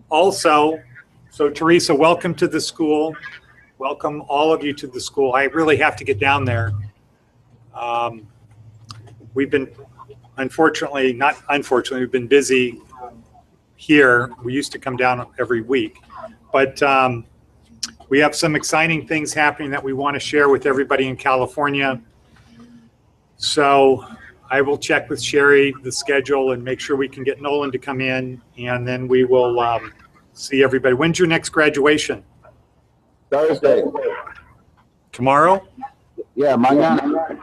Also, so Teresa, welcome to the school. Welcome all of you to the school. I really have to get down there. We've been, not unfortunately, we've been busy here. We used to come down every week, but we have some exciting things happening that we want to share with everybody in California. So I will check with Sherry the schedule and make sure we can get Nolan to come in, and then we will see everybody. When's your next graduation? Thursday. Tomorrow? Yeah, mañana.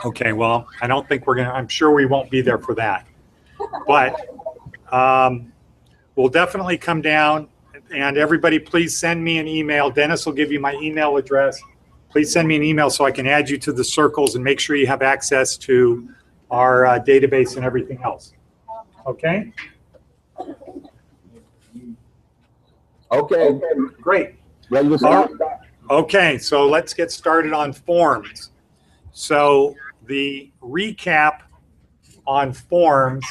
Okay, well, I don't think I'm sure we won't be there for that. But we'll definitely come down, and everybody please send me an email. Dennis will give you my email address. Please send me an email so I can add you to the circles and make sure you have access to our database and everything else. Okay? Okay. Great. Ready to start? Okay, so let's get started on forms. So the recap on forms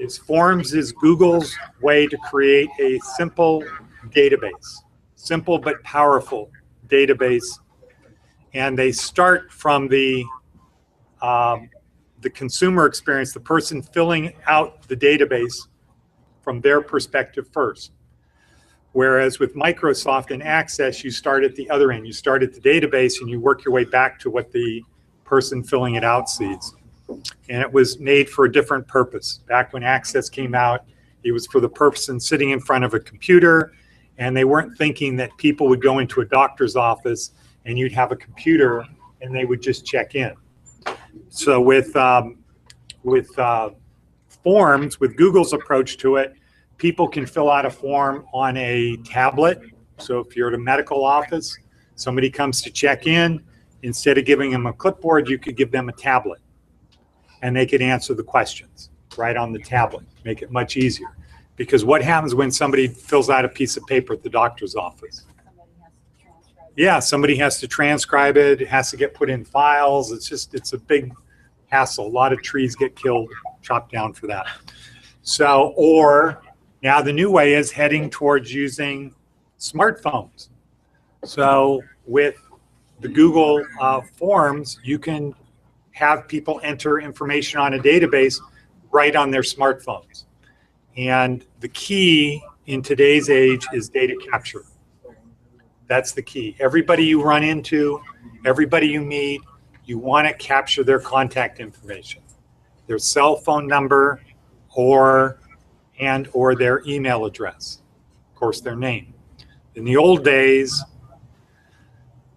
is Google's way to create a simple database, simple but powerful database. And they start from the consumer experience, the person filling out the database from their perspective first. Whereas with Microsoft and Access, you start at the other end. You start at the database and you work your way back to what the person filling it out sees. And it was made for a different purpose. Back when Access came out, it was for the person sitting in front of a computer, and they weren't thinking that people would go into a doctor's office and you'd have a computer and they would just check in. So with forms, with Google's approach to it, people can fill out a form on a tablet. So if you're at a medical office, somebody comes to check in, instead of giving them a clipboard, you could give them a tablet and they could answer the questions right on the tablet, make it much easier. Because what happens when somebody fills out a piece of paper at the doctor's office? Yeah, somebody has to transcribe it. It has to get put in files. It's a big hassle. A lot of trees get killed, chopped down for that. So, or now the new way is heading towards using smartphones. So with the Google Forms, you can have people enter information on a database right on their smartphones. And the key in today's age is data capture. That's the key. Everybody you run into, everybody you meet, you want to capture their contact information, their cell phone number, or their email address, of course, their name. In the old days,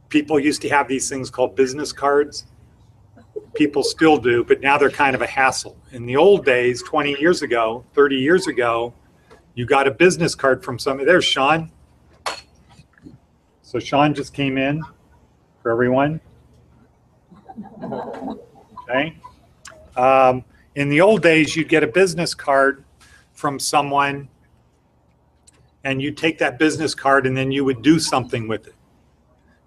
people used to have these things called business cards. People still do, but now they're kind of a hassle. In the old days, 20 years ago, 30 years ago, you got a business card from somebody. There's Sean. So Sean just came in for everyone. Okay. In the old days, you'd get a business card from someone and you take that business card and then you would do something with it.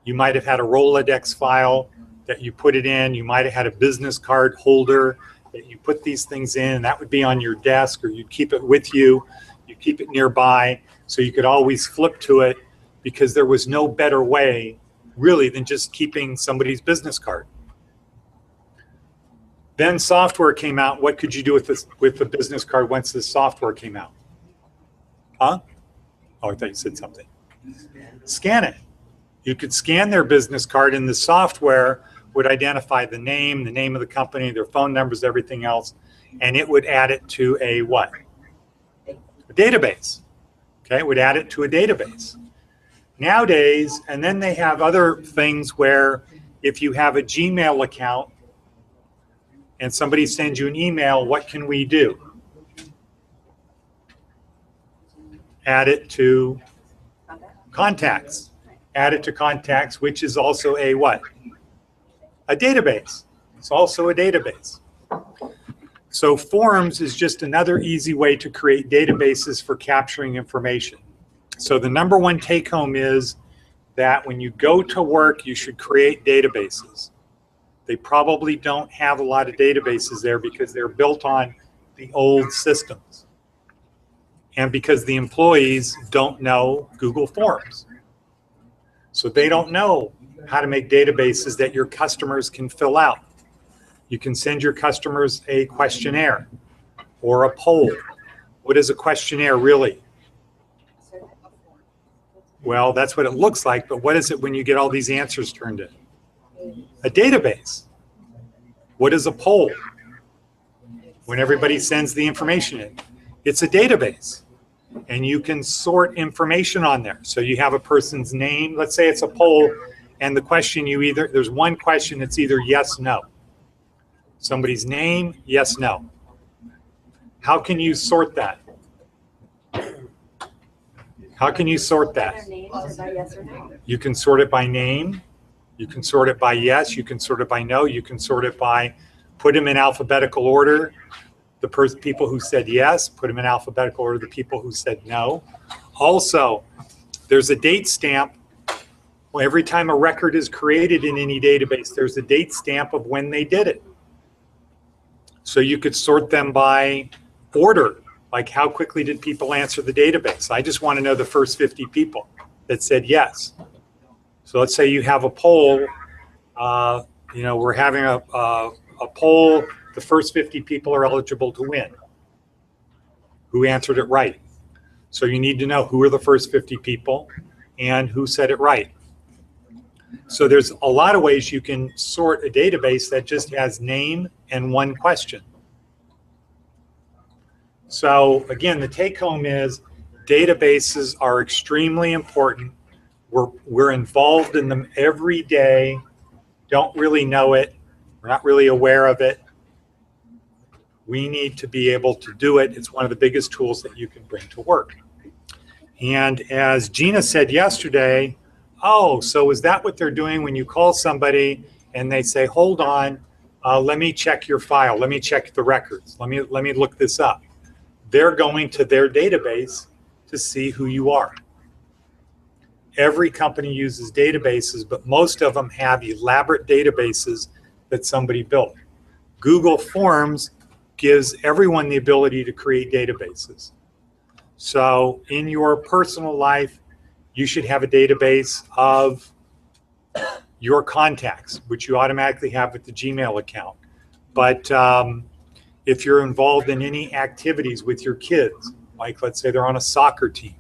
You might have had a Rolodex file that you put it in. You might have had a business card holder that you put these things in, and that would be on your desk, or you'd keep it with you. You keep it nearby so you could always flip to it, because there was no better way really than just keeping somebody's business card. Then software came out. What could you do with the business card once the software came out? Huh? Oh, I thought you said something. Scan it. You could scan their business card, and the software would identify the name of the company, their phone numbers, everything else, and it would add it to a what? A database. Okay, it would add it to a database. Nowadays, and then they have other things where if you have a Gmail account and somebody sends you an email, what can we do? Add it to contacts. Add it to contacts, which is also a what? A database. It's also a database. So forms is just another easy way to create databases for capturing information. So the number one take home is that when you go to work, you should create databases. They probably don't have a lot of databases there because they're built on the old systems. And because the employees don't know Google Forms. So they don't know how to make databases that your customers can fill out. You can send your customers a questionnaire or a poll. What is a questionnaire really? Well, that's what it looks like, but what is it when you get all these answers turned in? A database. What is a poll? When everybody sends the information in. It's a database. And you can sort information on there. So you have a person's name. Let's say it's a poll, and the question there's one question that's either yes, no. Somebody's name, yes, no. How can you sort that? How can you sort that? You can sort it by name. You can sort it by yes. You can sort it by no. You can sort it by, put them in alphabetical order. The people who said yes, put them in alphabetical order. The people who said no. Also, there's a date stamp. Well, every time a record is created in any database, there's a date stamp of when they did it. So you could sort them by order, like how quickly did people answer the database? I just want to know the first 50 people that said yes. So let's say you have a poll, we're having a poll, the first 50 people are eligible to win. Who answered it right? So you need to know who are the first 50 people and who said it right. So there's a lot of ways you can sort a database that just has name and one question. So again, the take home is databases are extremely important. We're involved in them every day, don't really know it, we're not really aware of it. We need to be able to do it. It's one of the biggest tools that you can bring to work. And as Gina said yesterday, oh, so is that what they're doing when you call somebody and they say, hold on, let me check your file, let me check the records, let me look this up. They're going to their database to see who you are. Every company uses databases, but most of them have elaborate databases that somebody built. Google Forms gives everyone the ability to create databases. So in your personal life, you should have a database of your contacts, which you automatically have with the Gmail account. But if you're involved in any activities with your kids, like let's say they're on a soccer team,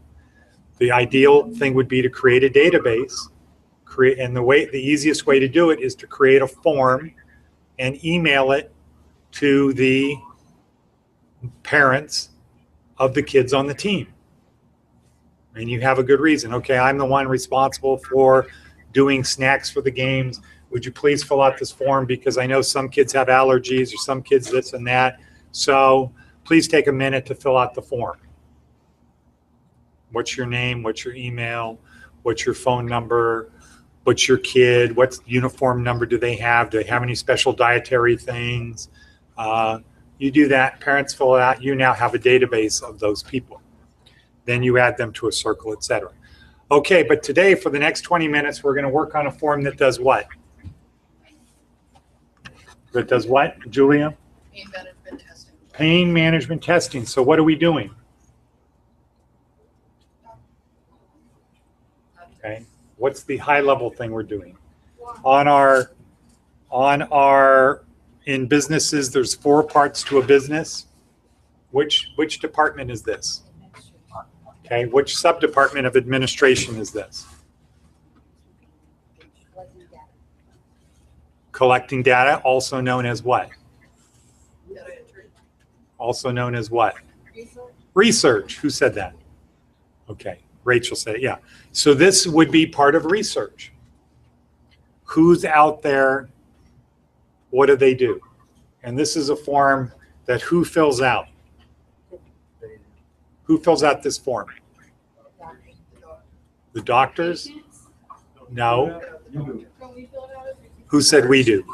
the ideal thing would be to create a database. And the easiest way to do it is to create a form and email it to the parents of the kids on the team. And you have a good reason. Okay, I'm the one responsible for doing snacks for the games. Would you please fill out this form because I know some kids have allergies or some kids this and that. So please take a minute to fill out the form. What's your name? What's your email? What's your phone number? What's your kid? What uniform number do they have? Do they have any special dietary things? You do that, parents fill it out, you now have a database of those people. Then you add them to a circle, etc. Okay, but today for the next 20 minutes, we're gonna work on a form that does what? That does what, Julia? Pain management testing. Pain management testing. So what are we doing? Okay, what's the high level thing we're doing? In businesses, there's 4 parts to a business. Which department is this? Okay, which sub-department of administration is this? Collecting data, also known as what? Data entry. Also known as what? Research. Who said that? Okay, Rachel said it, yeah. So this would be part of research. Who's out there? What do they do? And this is a form that who fills out? Who fills out this form? The doctors? No. Who said we do?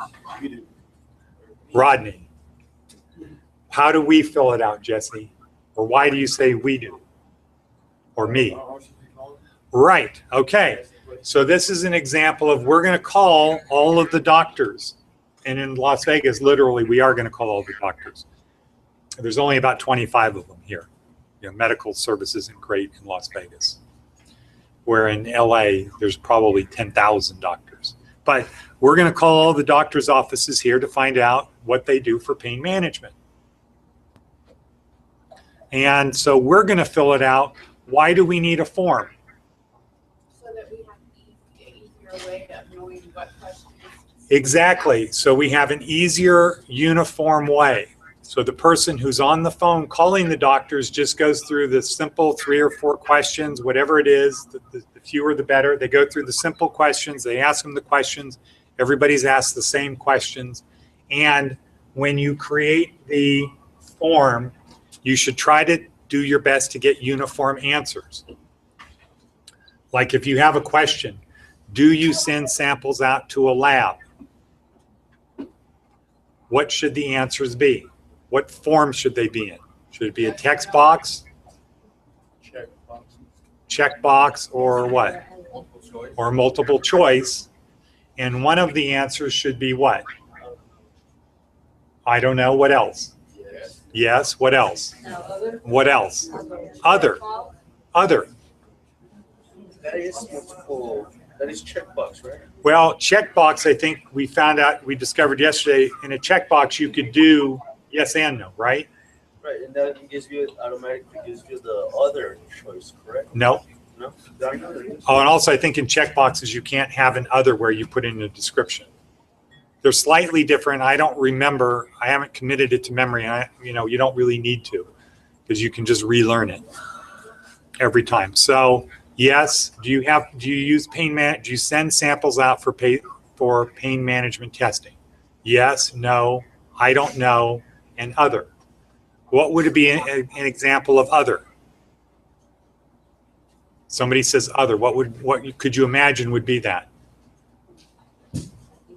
Rodney. How do we fill it out, Jesse? Or why do you say we do? Or me? Right, okay. So this is an example of we're going to call all of the doctors. And in Las Vegas, literally, we are going to call all the doctors. There's only about 25 of them here. You know, medical service isn't great in Las Vegas, where in LA, there's probably 10,000 doctors. But we're going to call all the doctors' offices here to find out what they do for pain management. And so we're going to fill it out. Why do we need a form? So that we have an easier way of knowing what questions. Exactly. So we have an easier, uniform way. So the person who's on the phone calling the doctors just goes through the simple 3 or 4 questions, whatever it is, the fewer the better. They go through the simple questions. They ask them the questions. Everybody's asked the same questions. And when you create the form, you should try to do your best to get uniform answers. Like if you have a question, do you send samples out to a lab? What should the answers be? What form should they be in? Should it be a text box? Check box or what? Or multiple choice. And one of the answers should be what? I don't know. What else? Yes. What else? What else? Other. Other. That is multiple. That is checkbox, right? Well, checkbox, I think we found out, we discovered yesterday, in a checkbox you could do yes and no, right? Right, and that gives you automatically gives you the other choice, correct? No. No. Oh, and also I think in checkboxes you can't have an other where you put in a description. They're slightly different. I don't remember. I haven't committed it to memory. You don't really need to, because you can just relearn it every time. So yes, do you use do you send samples out for pain management testing? Yes, no, I don't know, and other. What would it be an example of other? Somebody says other. What could you imagine would be that? They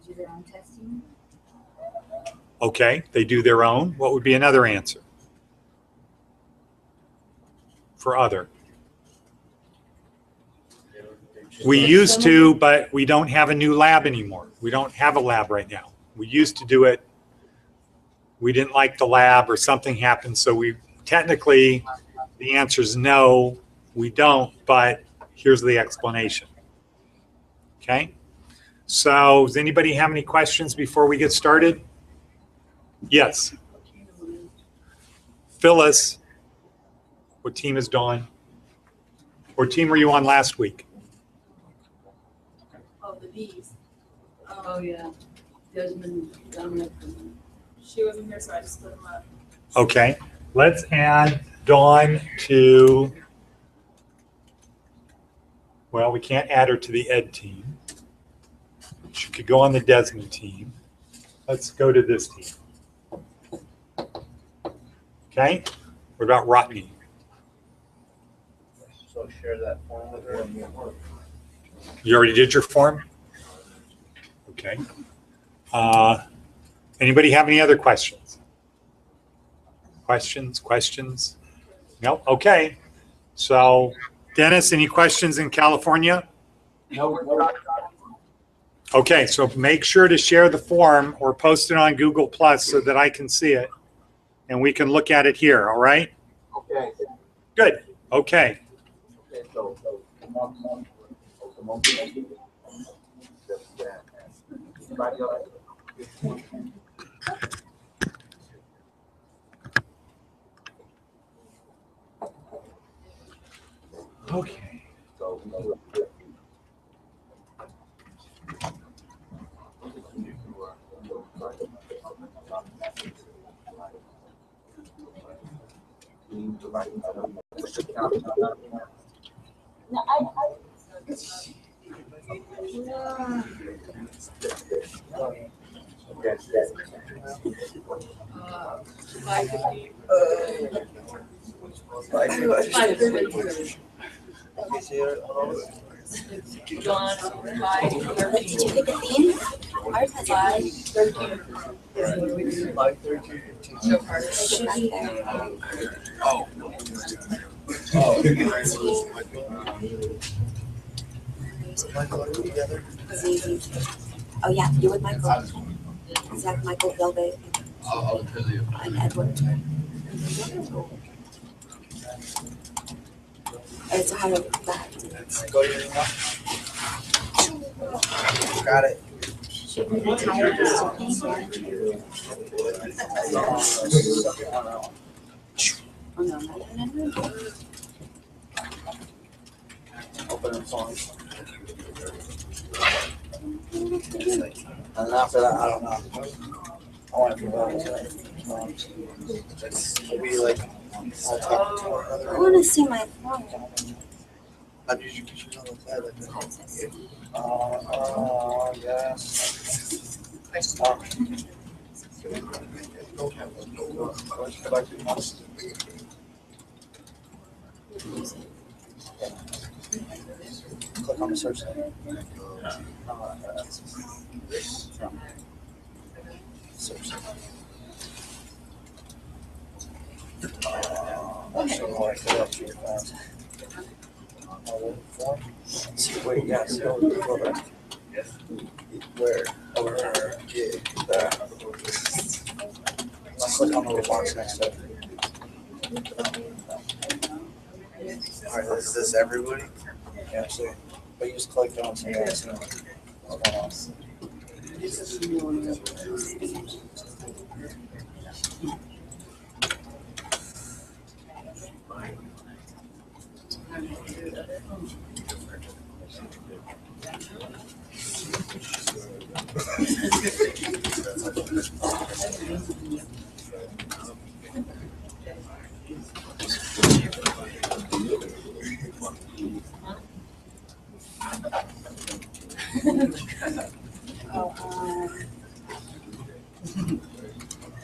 do their own testing. Okay, they do their own. What would be another answer for other? We used to, but we don't have a new lab anymore. We don't have a lab right now. We used to do it. We didn't like the lab or something happened. So technically the answer is no, we don't, but here's the explanation. Okay. So does anybody have any questions before we get started? Yes. Phyllis, what team is Dawn? What team were you on last week? Oh, the bees. Oh, yeah. Desmond, Dominic. She wasn't here, so I just split them up. Okay, let's add Dawn to, well, we can't add her to the ed team. She could go on the Desmond team. Let's go to this team. Okay, what about Rodney? So share that form with her. You already did your form? Okay. Anybody have any other questions? Questions? No? Okay. So, Dennis, any questions in California? No, we're not. Okay, so make sure to share the form or post it on Google Plus so that I can see it and we can look at it here, all right? Okay. Good. Okay. Okay, so anybody else? Okay. So John, 5:13. Did you pick a theme? Ours has 5:13. 5:13. So far. should be there. Oh yeah, you with Michael. Zach, Michael, Velvet, I'll tell you. and Edward. It's how to back. Go to your email. Got it. Should we retire this thing? Oh, no, no. Open the phone. And after that, I don't know. I want to forget it. It'll be like, I'll talk to I another. want to see my phone. How did you get your on the side like that? Yes. Go back to the house. Click on the search thing. Search. Actually, no, I could actually fast. See, wait, yeah, see, go back. Where? Over here. Yeah, that. Let's click on the little box next to it. Alright, is this everybody? Yeah, see. But you just clicked on something else. What's going on?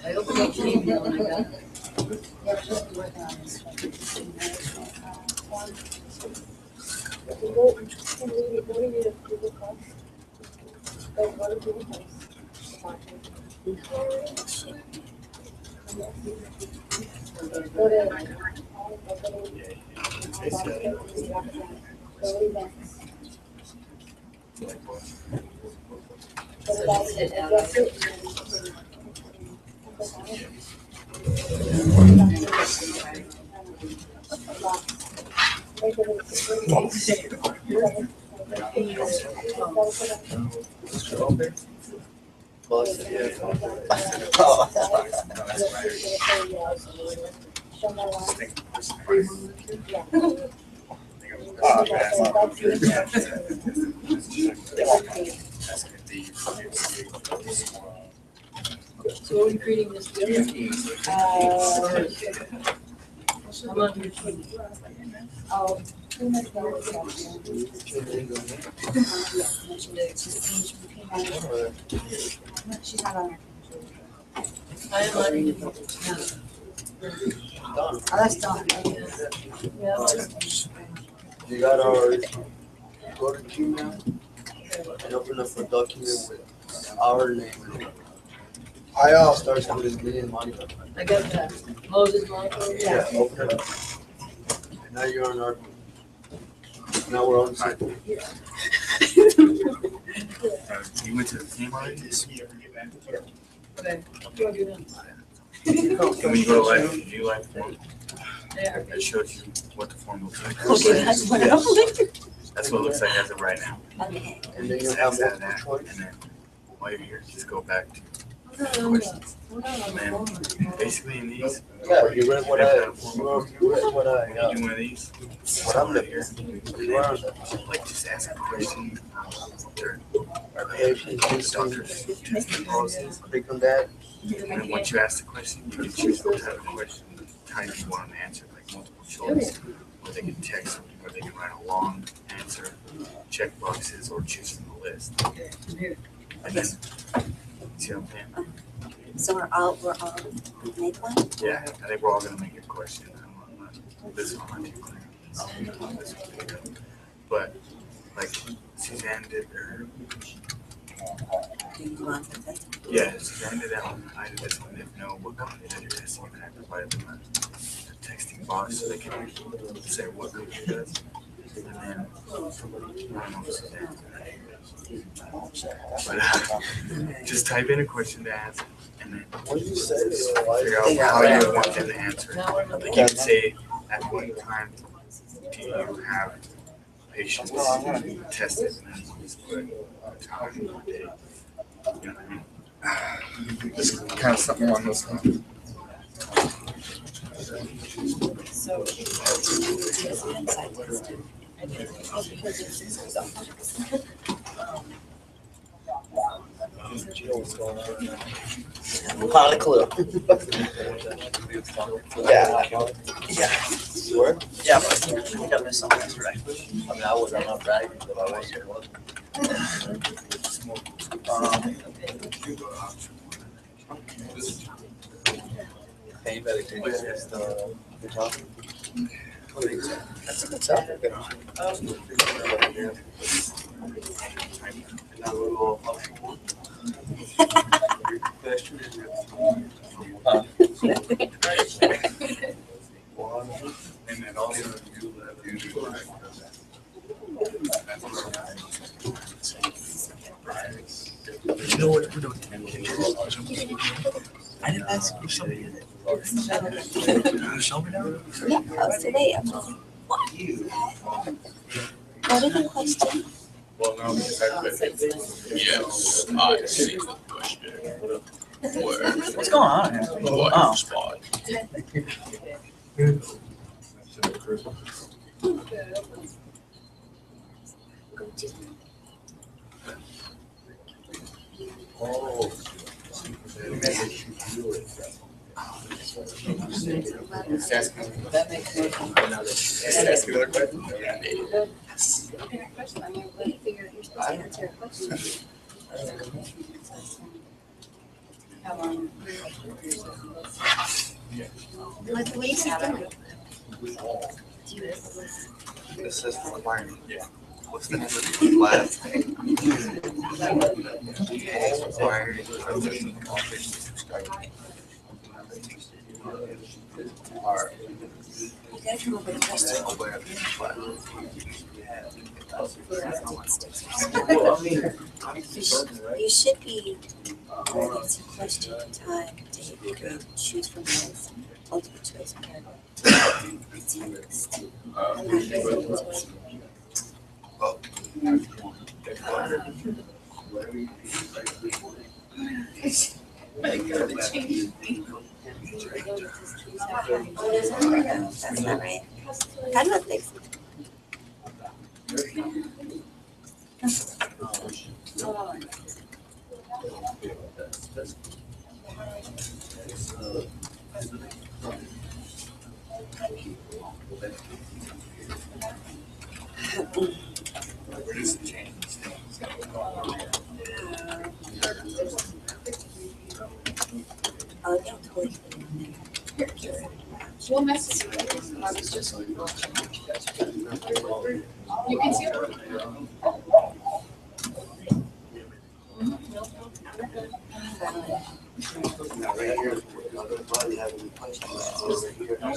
I opened up the email and I got. So are we creating this video? I'm on your team. Oh. She's not on I am on it. Oh, that's done. Yeah. You got our, go to Gmail and open up a document with our name in it. I'll Starts with his name on it. I got that. Moses Blanco. Yeah, open it up. And now you're on our, now we're on the site. You went to the team already? Okay. Go do that. And when you go to live, you live form, There. it shows you what the form looks like. Okay, that's what I'm like. That's what it looks like as of right now. Okay. And then you Just have X out of multiple that, choice. and then while you're here, just go back to We're questions. not on the And phone. basically in these, Yeah, you read what I, you read what I, when you do one of these, what I'm right looking here, at. You are on that. like just ask a question. They're Our patient, the doctor's testing policies. click on that. And then once you ask the question, you can choose what type of question, kind you want them answered, like multiple choice, or they can text, or they can write a long answer, check boxes, or choose from the list. And then, see what I'm saying? So we're all make one? Yeah, I think we're all gonna make a question. This one might be clear. This one's bigger. But, like, Suzanne did her, Do you want that? yeah, Suzanne did that one. I did this one. If no, what company does your testing? And I provided them a texting box so they can say what company does. And then, I don't know if Suzanne did that. But just type in a question to ask, and then What did you say? figure out how you want them to answer. Like you can say, at what time do you have patients tested? And then just put a time or day. You know what I mean? Just kind of something along those lines. So. What's going on? Not a clue. Yeah. Yeah. Sure? Yeah, but I think I missed something yesterday. I mean, I was, I'm not bragging, but I was here. Hey, you better take this, you're talking. That's a good topic. And then also You know what we're doing? I didn't ask you something. Show me now. Yeah, that was today. I'm like, what? What is the question? well, no, because I put, yes, I see the question. Where? What's going on here? What Oh. spot? Oh. That makes no sense. Ask another question. What kind of question? I mean, what do you figure you're supposed to answer a question? How long? What are you guys doing? This is requirement. Yeah. What's the name of the class? Required from the office to start. Are You gotta come up with a question. aware of the class. You should be learning some question time to you can choose from those multiple choice pattern. I'm not really into it. Oh, there's a no, that's not right. I don't think so. Oh, yeah, totally. We'll message you. I was just. You can see it. Now, right here, nobody have any questions. Over here. Oh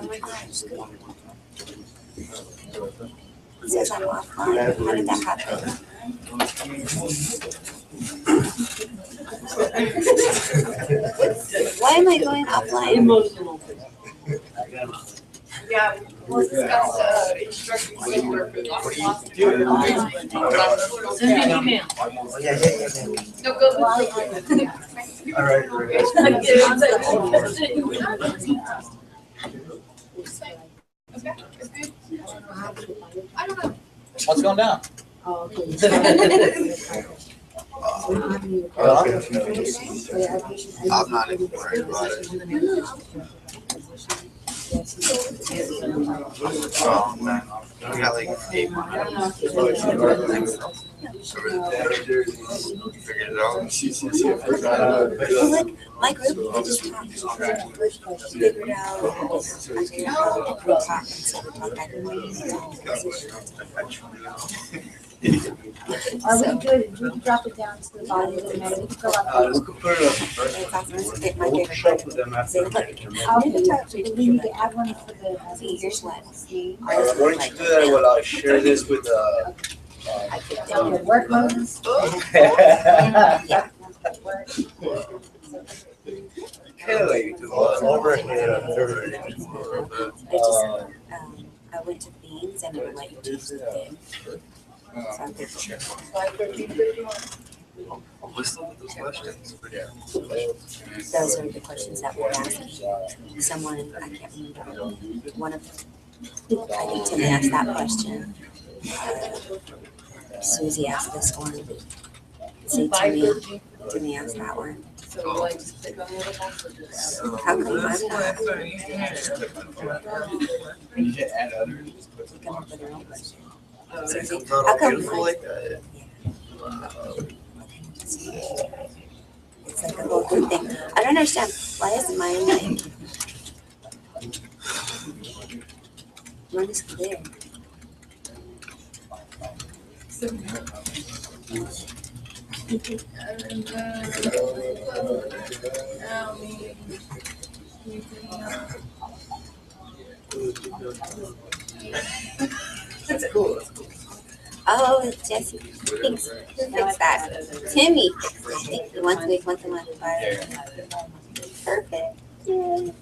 my gosh. It says I'm offline. How did that happen? Why am I going offline? Emotional. Yeah, we'll discuss instructing software for the Send me an email. Yeah. No, go. All right. Okay, it's good. I don't know. What's going down? Oh, okay. I'm not even worried about it. Oh, man. We got like 8 months. Figured it out. Well, like, my group, we just talked, figured out, I figured out how we talk, and so we talk back and We could drop it down to the bottom of the note. We could fill out Let's go put it up first. it's awesome to get my We'll favorite check part. with them after. Say, look, I'll do the, we need to add one for the. see, here's what. Why don't you do that? Well, I'll share this with, I kicked him. Work mode. Yeah. Kelly, overhead. I just, I went to themes and it would let you choose the theme. So I picked Listen to those questions. those are the questions that we're asking. Someone, I can't remember, one of, I think Timmy asked that question. Susie asked this one. See, Timmy asked that one. So like just click on the other box or just. How come I'm not? You can add others. You come up with your own question. It Susie, comes out how all come beautiful mine? like that. It's like a whole good thing. I don't understand. Why is mine like? Mine is clear. That's cool. Oh, Jesse fixed that. Timmy fixed it. Once a week, once a month. Perfect. Yay.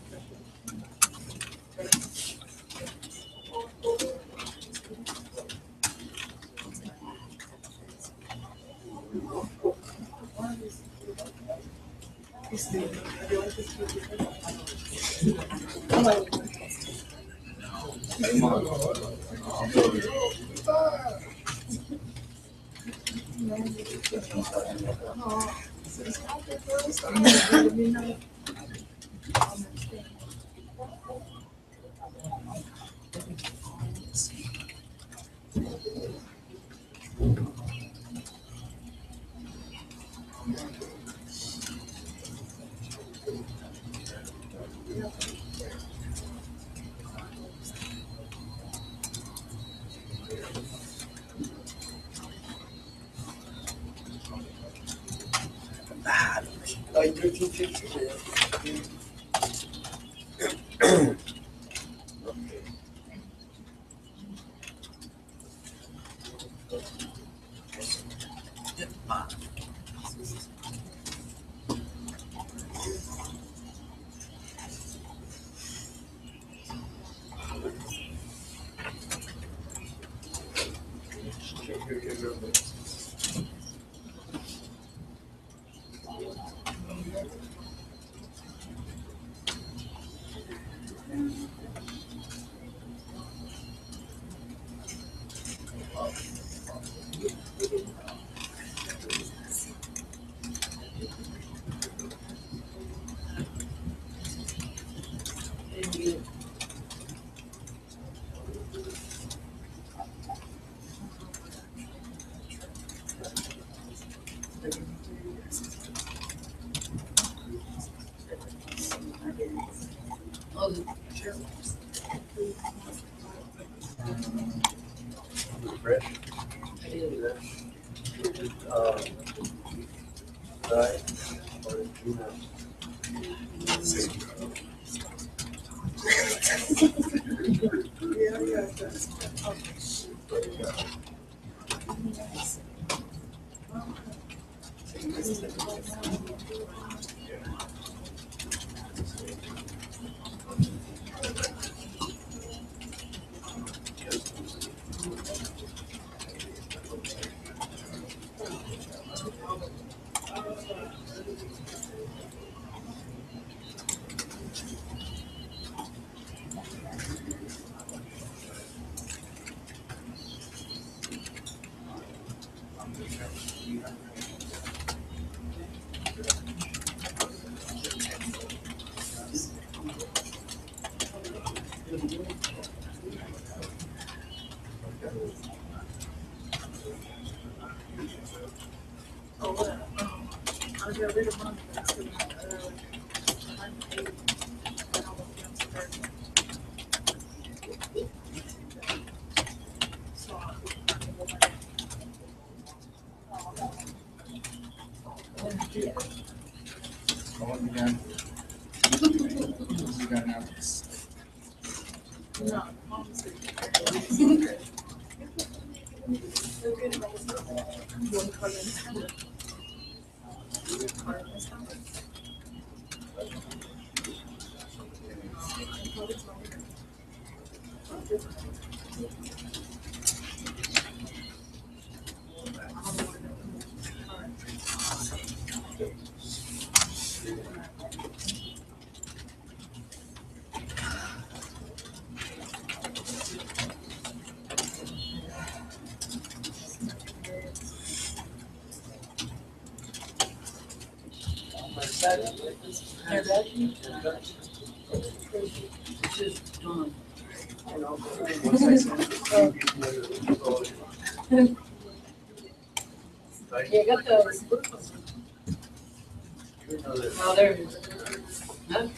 Oh, you 1350. Fresh. Right. Or tuna. You got those. Oh, there it is. Huh?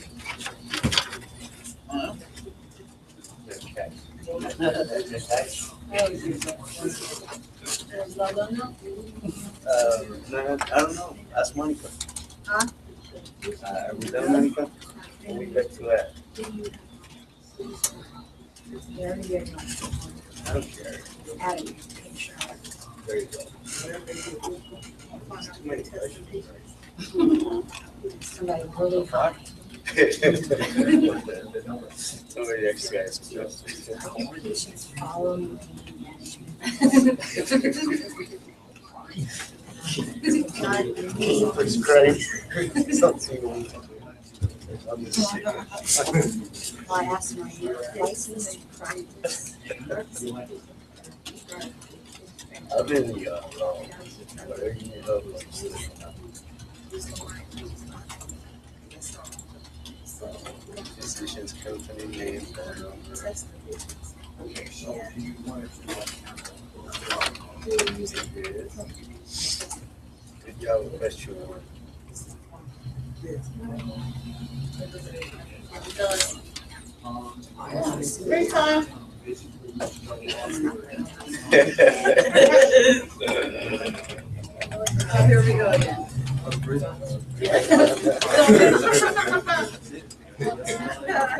There's no one now? No, I don't know. Ask Monica. Huh? Are we done, Monica? When we get to that? I don't care. There you go. Too many questions. Somebody really Fuck. So many exercises. patients follow you. It's crazy. Something. I'm just sick. Well, I asked my license. I've been whatever you know. Physician's company name. Good job with question one. Free time. Oh, here we go again.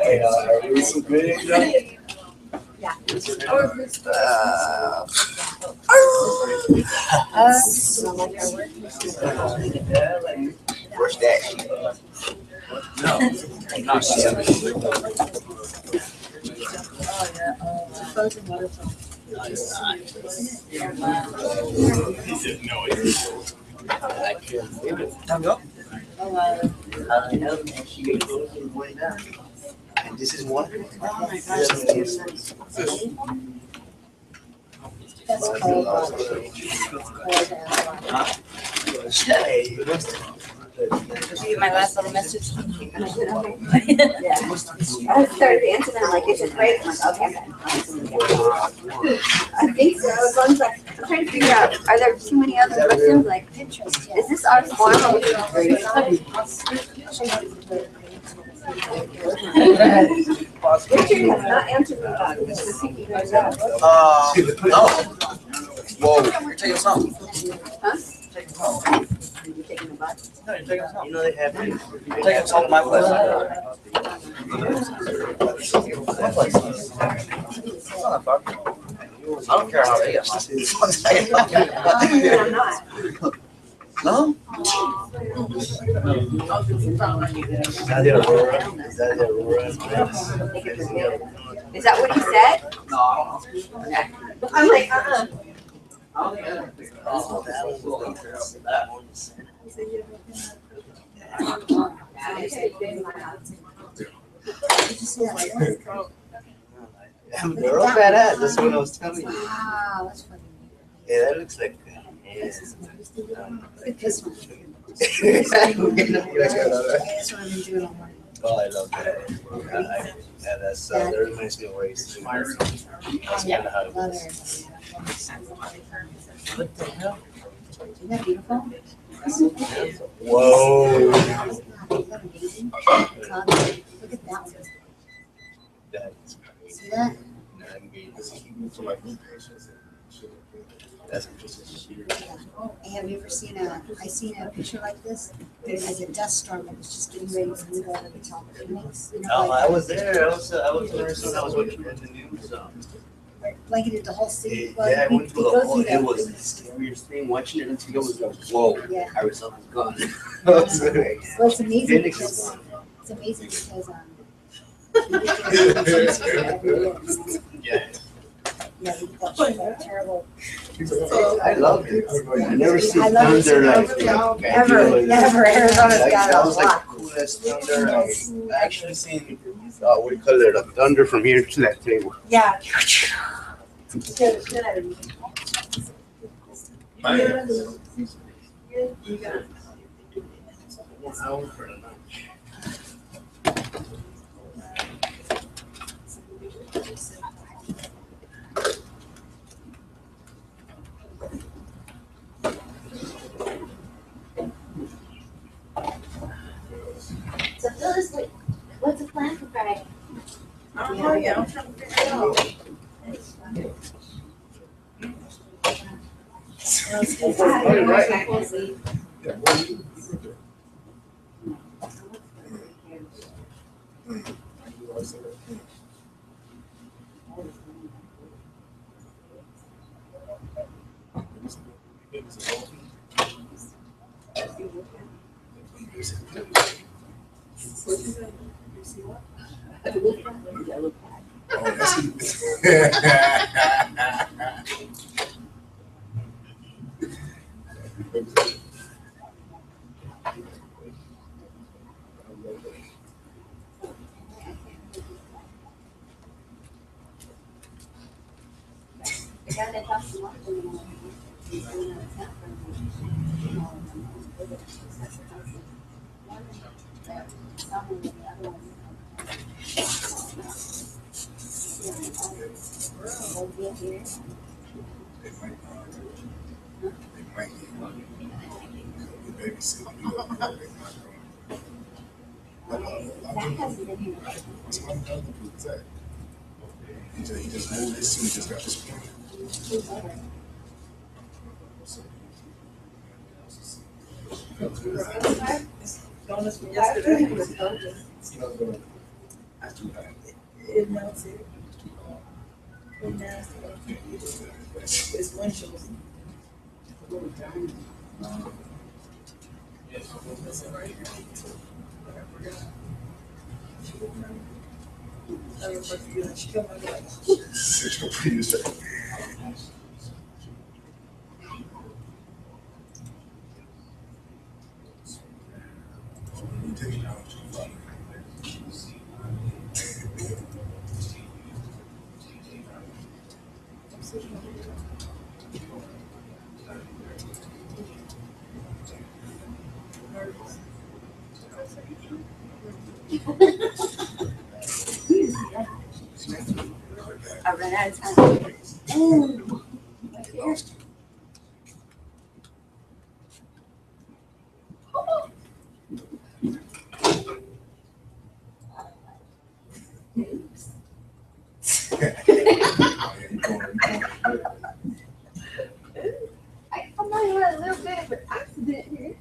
Hey, are we some good, Angel? Where's that? I can't believe it. And this is one. Oh my gosh. That's cold. Hey, Did you get my last little message? Yeah. I started answering, I'm like, it's a break. I'm like, okay. I think so, as long as I'm trying to figure out, are there too many other questions? Like, is this our form? Richard has not answered me about this. oh. Whoa, you're taking something. Huh? You taking a bus? You know they have. You're taking some of my place. I don't care how they get. I'm not. No? Is that the Aurora? Is that the Aurora? Is that what he said? No. Okay. I'm like, Oh, that one's that one's. They're all badass. That's what I was telling you. Wow, that's funny. Yeah, that looks like. This one. You guys got all that? That's what I've been doing all morning. Oh, I love that. Yeah, that's that reminds me of race. That's Yeah. kind of how it Leather. was. What the hell? Isn't that beautiful? Whoa. Isn't that amazing? Look at that one. That's See that? That's Hey, have you ever seen I seen a picture like this? As a dust storm that was just getting ready to move over the top of Phoenix. You know, Oh, like I was there. I was in Arizona. I was watching the news. blanketed the whole city. Yeah, I went through the go whole, through it that. was the scariest thing, watching it until it was like, whoa, Yeah. Arizona's gone. I was like, Well, it's amazing Phoenix is because, gone. it's amazing because, you get the every year. Yeah. Yeah, we get that terrible. I loved it. I never seen I love it thunder like too. that. Never, never, Arizona's Like, got that a was like lot. the coolest thunder. I actually seen, what do you call it, a thunder from here to that table. Yeah. So Phyllis, what's the plan for Friday? I don't know yet, I'm trying to figure it out. He just moved his suit, just got this point. Donuts from yesterday. It melts it. It nasty. It's windshield. Sexual previous. I ran out of time. Ooh. Right here. I'm not even a little bit of an accident here.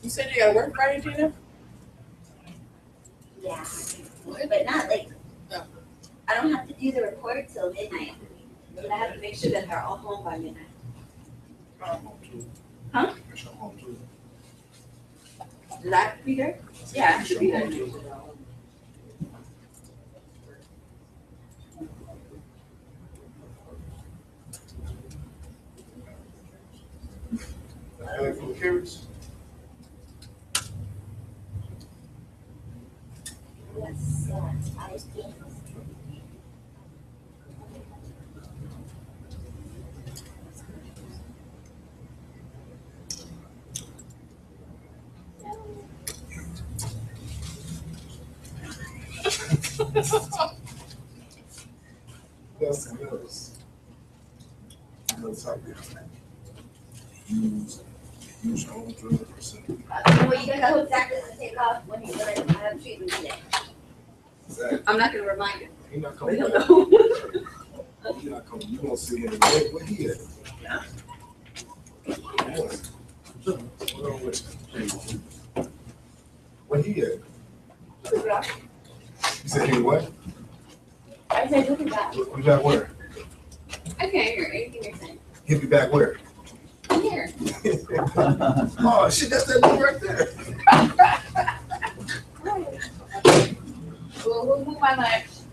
You said you gotta work Friday, Gina? Yeah, but not late. I don't have to do the report till midnight, but I have to make sure that they're all home by midnight. Huh? Did I have to be there? Yeah, I should be there. For the carrots. Yes, I was good. That's the news. That's how we use your own 300%. Well, you know exactly what to take off when you have treatment today. Exactly. I'm not gonna remind you. He not We coming don't back. know. You not coming, you gonna see him, where he at? Where he at? You said he what? I said, look at that. He'll be back where? I can't hear anything you're saying. He'll be back where? Here. Oh, shit, that's that dude right there. We'll move my legs.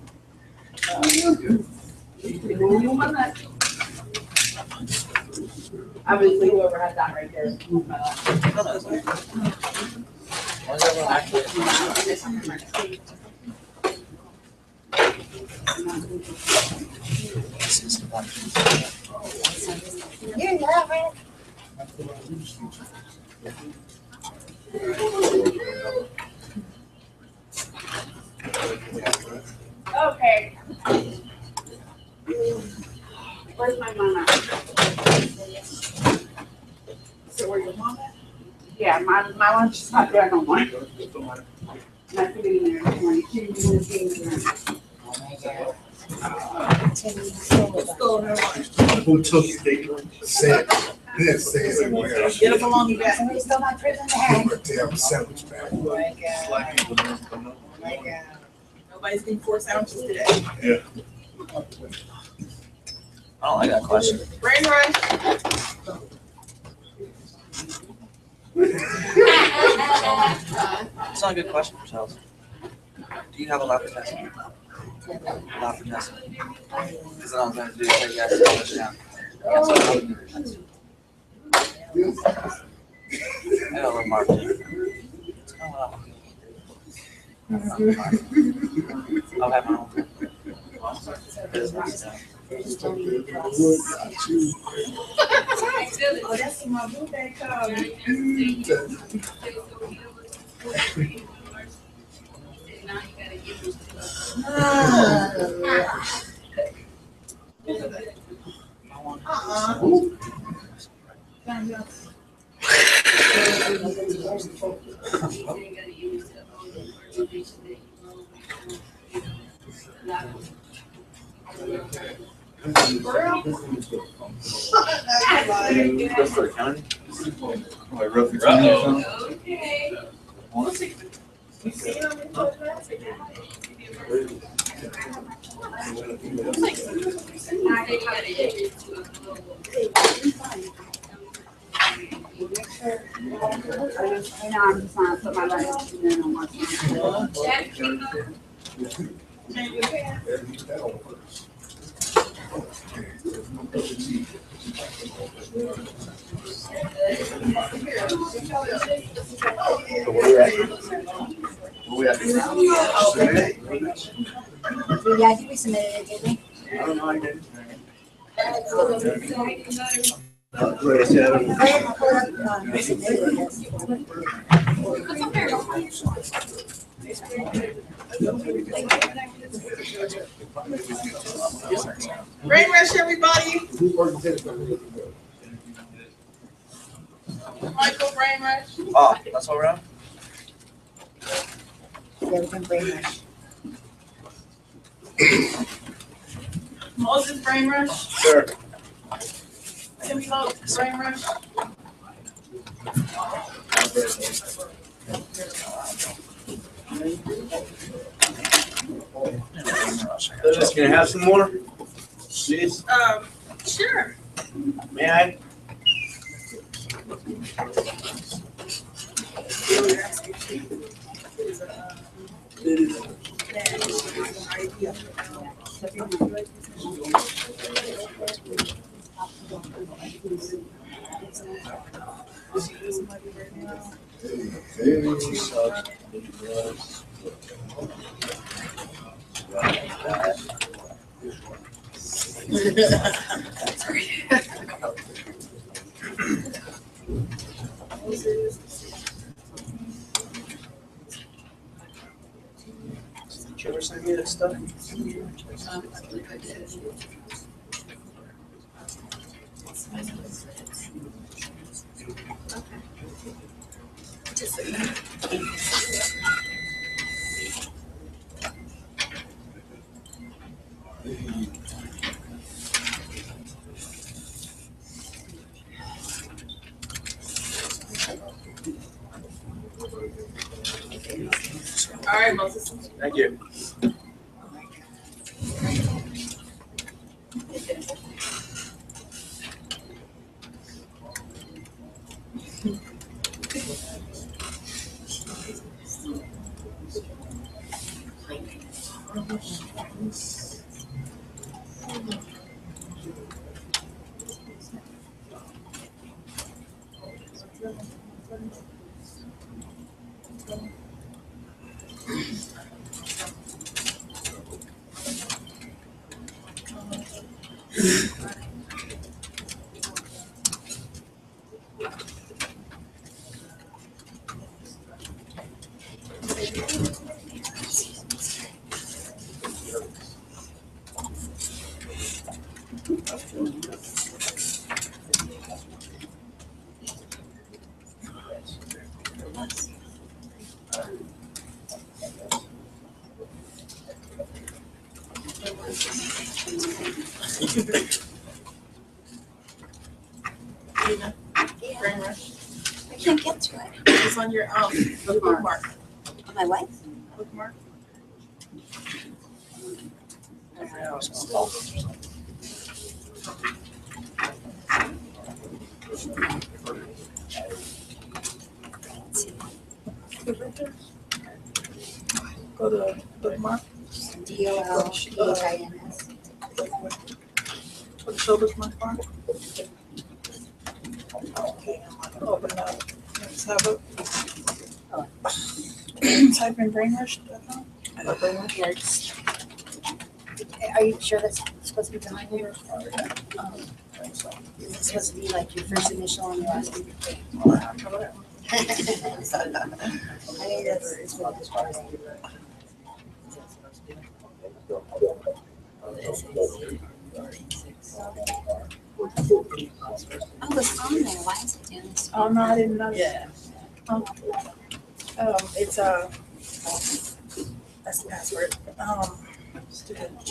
Move my legs. Obviously, whoever had that right there, move my legs. You love it. Okay. Where's my mama? So where's your mama? Yeah, my lunch is not there no more. And I put it in there this morning. She didn't even see it in there. Who took it? Said, this, say it somewhere. Get a belonging back. Somebody stole my prison bag. Damn sandwich bag. Oh my God. Nobody's getting 4 sandwiches today. Oh, I got a question. Brain rush. It's not a good question, Charles. Do you have a lab test? Lab test. Because then I was going to do say yes, college down. Yes, I would do it. I got a little mark. What's going on? I'll have my own. Oh, that's my birthday card. Okay. I know I'm just trying to put my legs in on my Yeah, I think we submitted it, didn't we? I don't know, I did. Brain rush, everybody. Michael, brain rush. Oh, that's all right. Yeah, we can brain rush. Moses, brain rush. Sure. Timmy Hope, brain rush. Just gonna have some more? Please? Sure. May I? Did you ever send me this stuff? Moses. Thank you. Brain rush. I can't get to it. It's on your bookmark. On my what? Bookmark. Go to bookmark. DOLPHINS. Put the show bookmark bar. Open it up. Let's have it. Type in brainrush.com. Yes. Are you sure that's supposed to be behind you? Is it supposed to be like your first initial and your last name? I think that's it's what it's supposed to be. Oh, it's on there. Why is it doing this? Oh, no, I didn't know. Yeah. It's that's the password.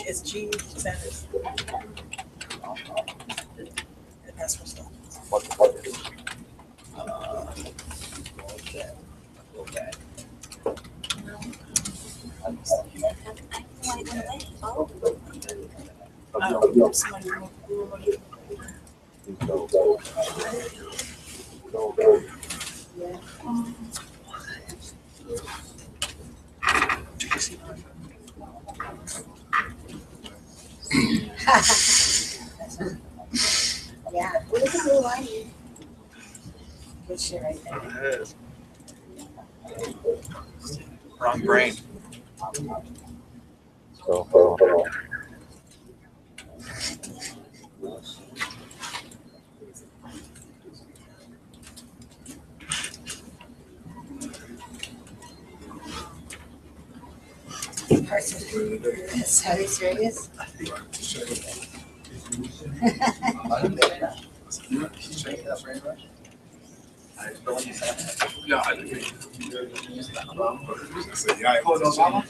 It's G Sanders. The password stuff. Somebody removed Yeah, what is the blue line? good shit right there. Wrong brain. Parts of food. That's how he's serious. Yeah, I think. Yeah, hold on, mama.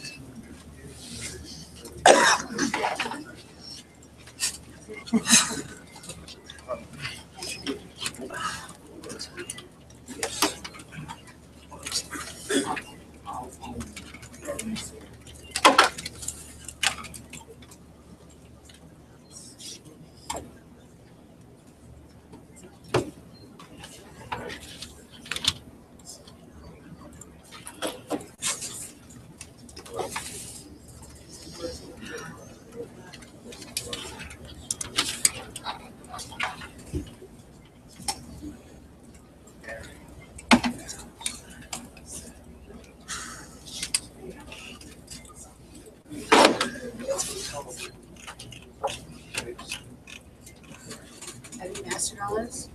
Have you mastered all this?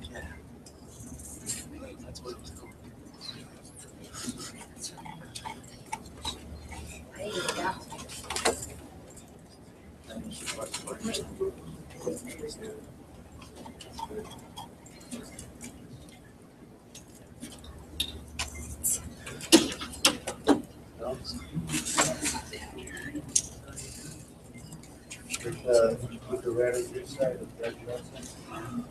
I need to go. With the red on your side, the red Larson.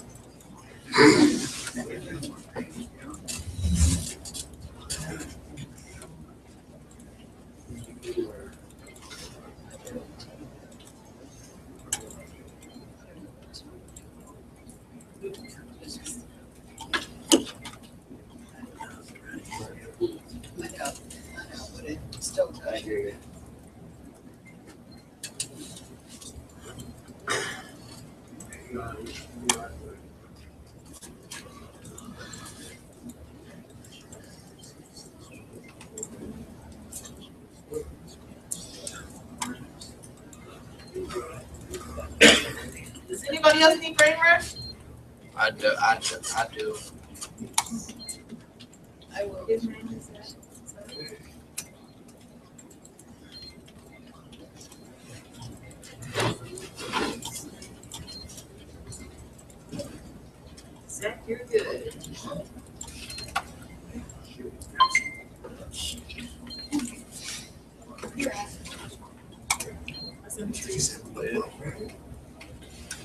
Does anybody else need brain rest? I do. I will. Zach, you're good.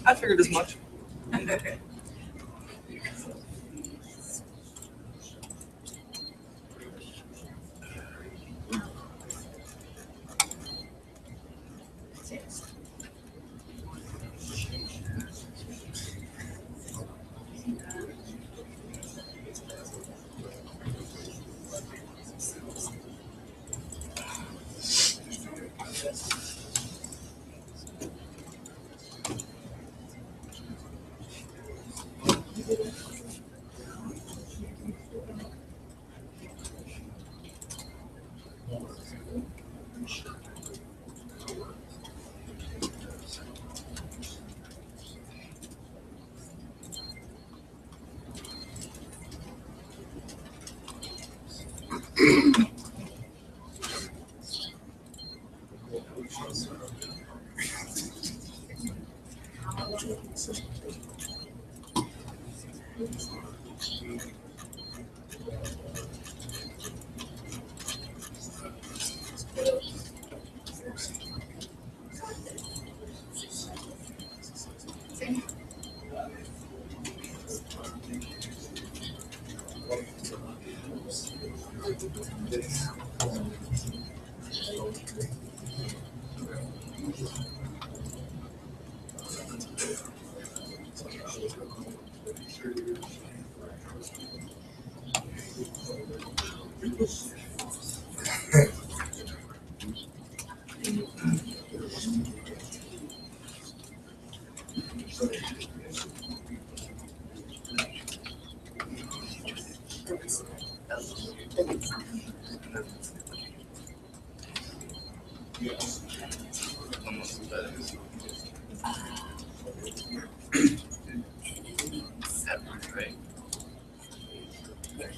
I figured as much.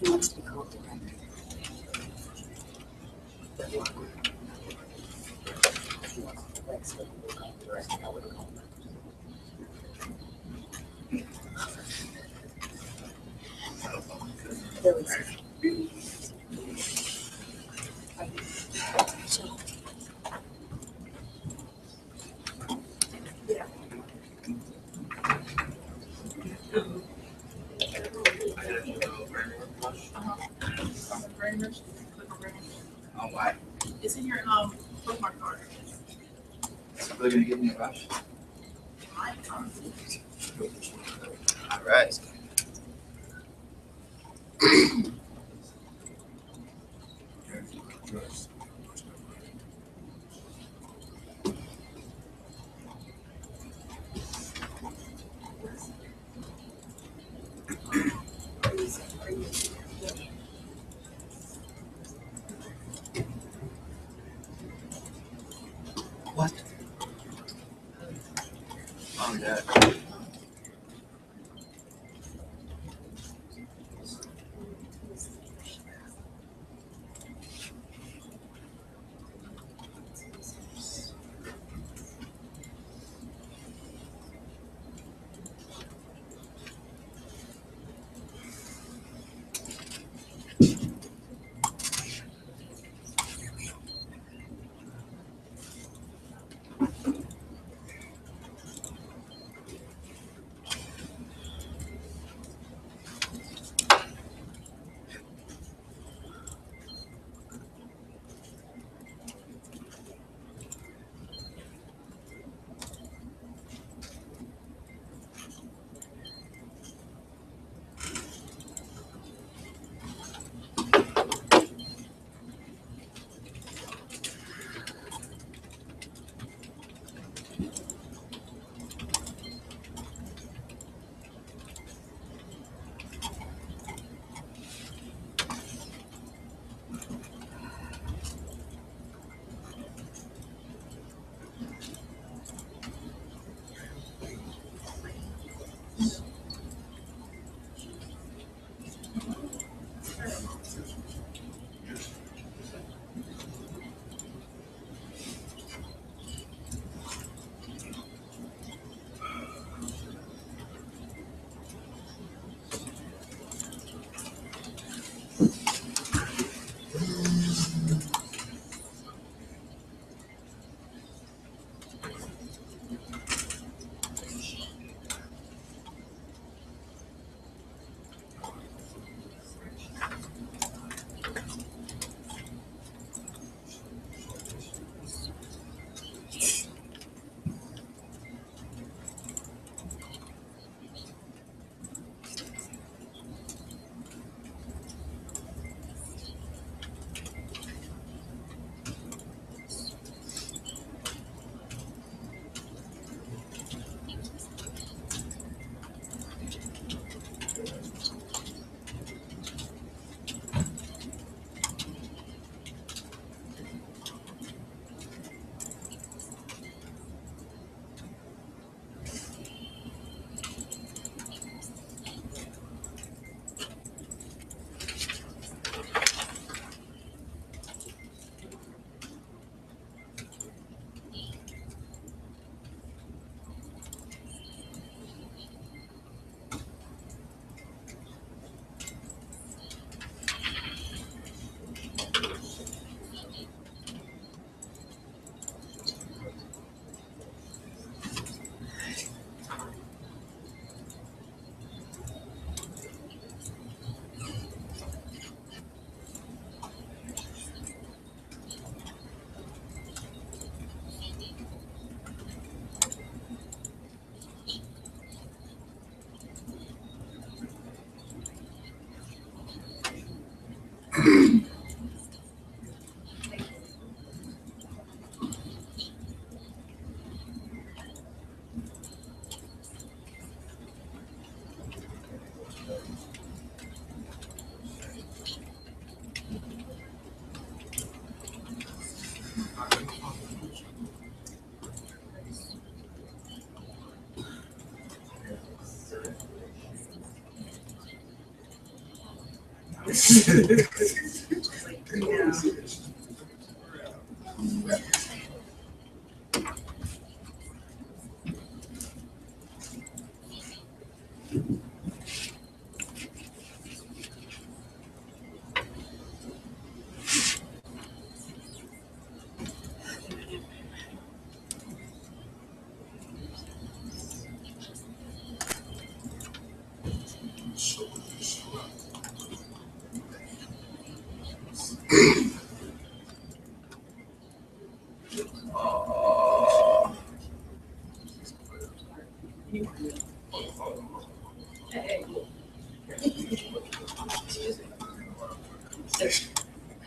He wants to be called the Brain rest. Click on brain rest. Oh, why? It's in your bookmark card. They're gonna give me a rush. All right. What? Oh, yeah.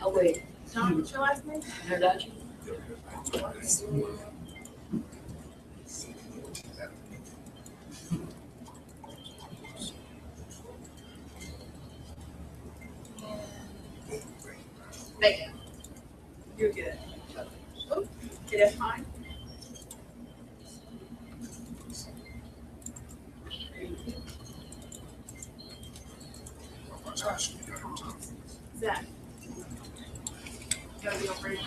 Oh, wait. Tom, what's your last name? Introduction. Megan. You're good. Oh, did I find? Zach. Gotta be over here.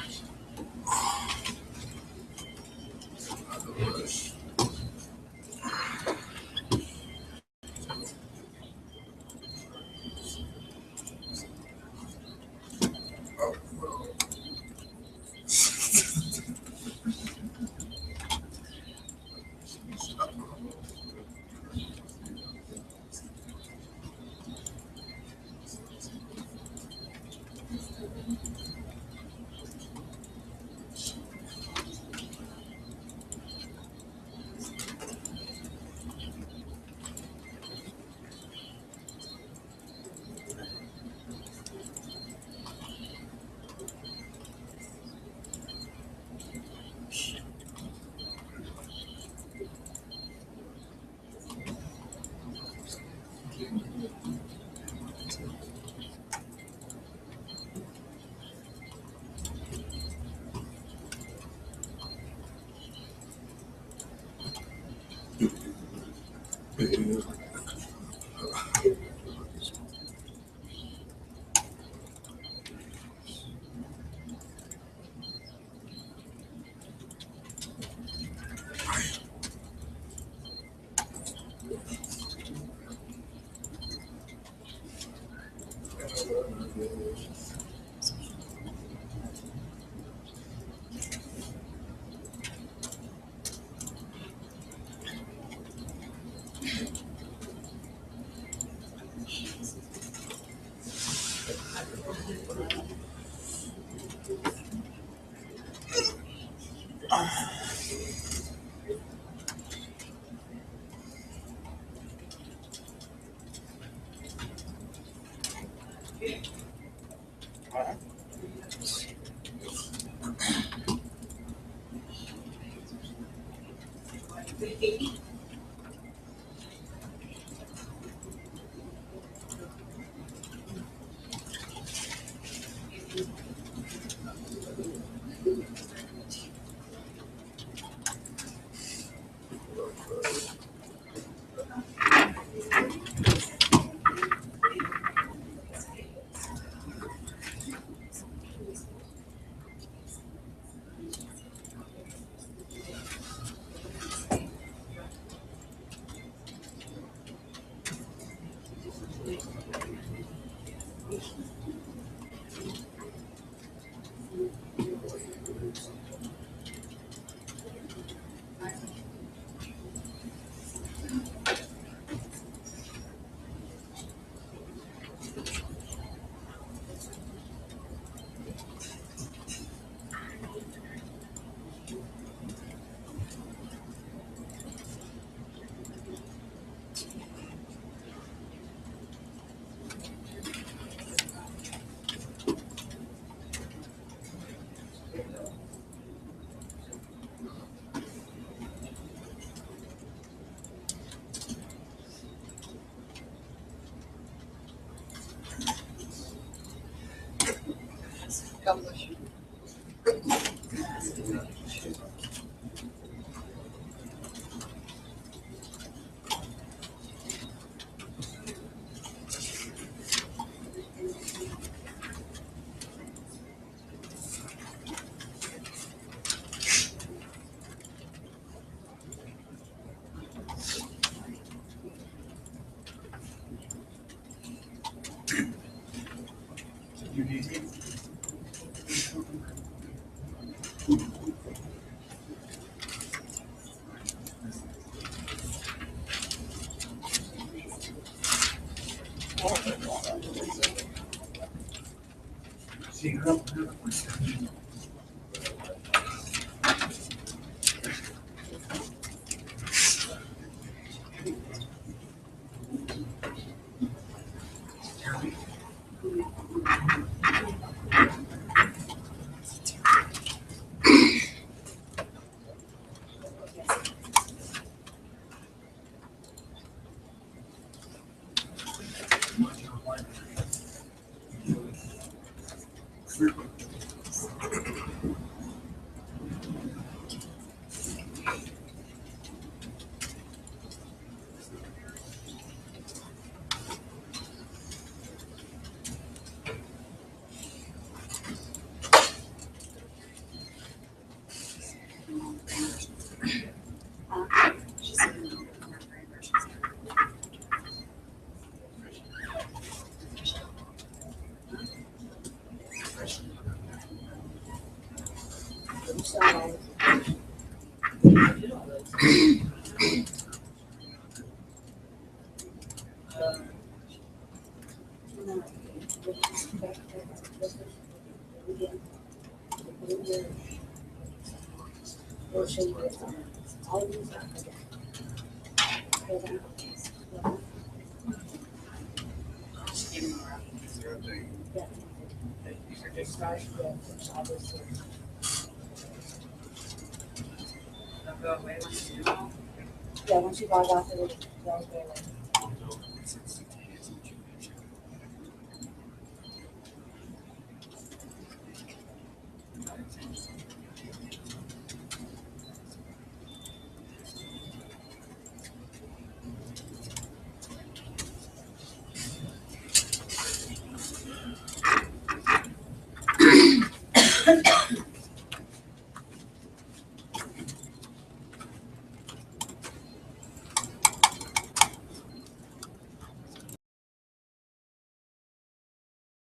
Yeah, once you log off, it'll go away.